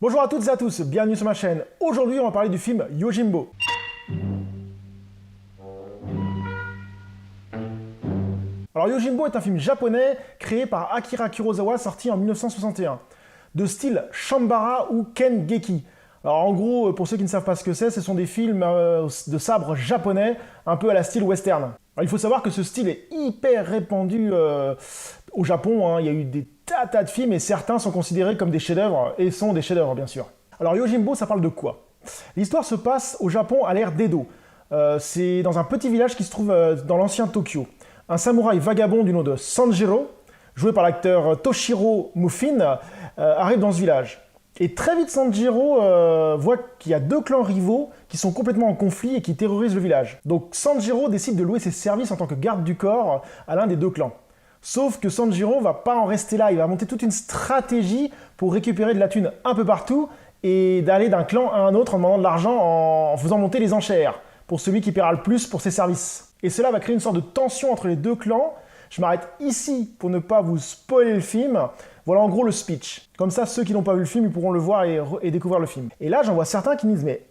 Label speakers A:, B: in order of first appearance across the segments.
A: Bonjour à toutes et à tous, bienvenue sur ma chaîne. Aujourd'hui, on va parler du film Yojimbo. Alors Yojimbo est un film japonais créé par Akira Kurosawa, sorti en 1961, de style Shambara ou Kengeki. Alors en gros, pour ceux qui ne savent pas ce que c'est, ce sont des films de sabre japonais, un peu à la style western. Alors, il faut savoir que ce style est hyper répandu au Japon, hein. Il y a eu des tas de films et certains sont considérés comme des chefs-d'œuvre et sont des chefs-d'œuvre bien sûr. Alors Yojimbo, ça parle de quoi? L'histoire se passe au Japon à l'ère d'Edo. C'est dans un petit village qui se trouve dans l'ancien Tokyo. Un samouraï vagabond du nom de Sanjiro, joué par l'acteur Toshiro Mufin, arrive dans ce village. Et très vite, Sanjiro voit qu'il y a deux clans rivaux qui sont complètement en conflit et qui terrorisent le village. Donc Sanjiro décide de louer ses services en tant que garde du corps à l'un des deux clans. Sauf que Sanjiro va pas en rester là, il va monter toute une stratégie pour récupérer de la thune un peu partout et d'aller d'un clan à un autre en demandant de l'argent en faisant monter les enchères pour celui qui paiera le plus pour ses services. Et cela va créer une sorte de tension entre les deux clans. Je m'arrête ici pour ne pas vous spoiler le film. Voilà en gros le speech. Comme ça, ceux qui n'ont pas vu le film, ils pourront le voir et découvrir le film. Et là, j'en vois certains qui me disent « Mais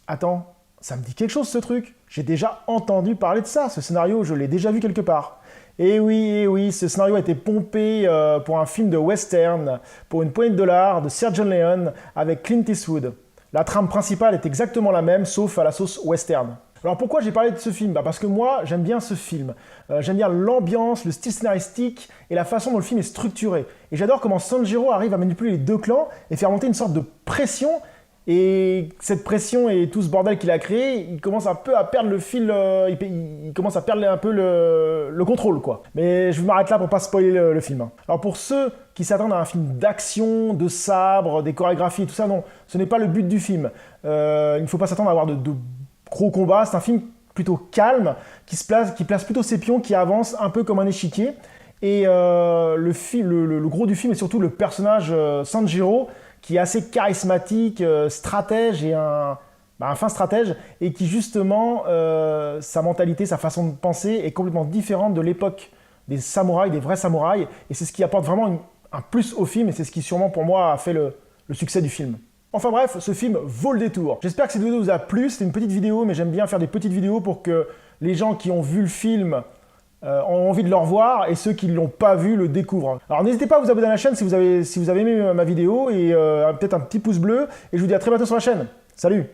A: attends, ça me dit quelque chose ce truc. J'ai déjà entendu parler de ça. Ce scénario, je l'ai déjà vu quelque part. » Et oui, ce scénario a été pompé pour un film de western, pour une poignée de dollars, de Sergio Leone, avec Clint Eastwood. La trame principale est exactement la même, sauf à la sauce western. Alors pourquoi j'ai parlé de ce film? Parce que moi, j'aime bien ce film. J'aime bien l'ambiance, le style scénaristique et la façon dont le film est structuré. Et j'adore comment Sanjiro arrive à manipuler les deux clans et faire monter une sorte de pression. Et cette pression et tout ce bordel qu'il a créé, il commence un peu à perdre le fil, il commence à perdre un peu le contrôle, quoi. Mais je m'arrête là pour pas spoiler le film. Alors pour ceux qui s'attendent à un film d'action, de sabre, des chorégraphies et tout ça, non, ce n'est pas le but du film. Il ne faut pas s'attendre à avoir de gros combats, c'est un film plutôt calme, qui place plutôt ses pions, qui avance un peu comme un échiquier. Et le gros du film est surtout le personnage Sanjiro, qui est assez charismatique, stratège et un fin stratège, et qui justement, sa mentalité, sa façon de penser est complètement différente de l'époque des samouraïs, des vrais samouraïs, et c'est ce qui apporte vraiment un plus au film, et c'est ce qui sûrement pour moi a fait le succès du film. Enfin bref, ce film vaut le détour. J'espère que cette vidéo vous a plu, c'était une petite vidéo, mais j'aime bien faire des petites vidéos pour que les gens qui ont vu le film ont envie de le revoir et ceux qui ne l'ont pas vu le découvrent. Alors n'hésitez pas à vous abonner à la chaîne si vous avez aimé ma vidéo et peut-être un petit pouce bleu. Et je vous dis à très bientôt sur la chaîne. Salut!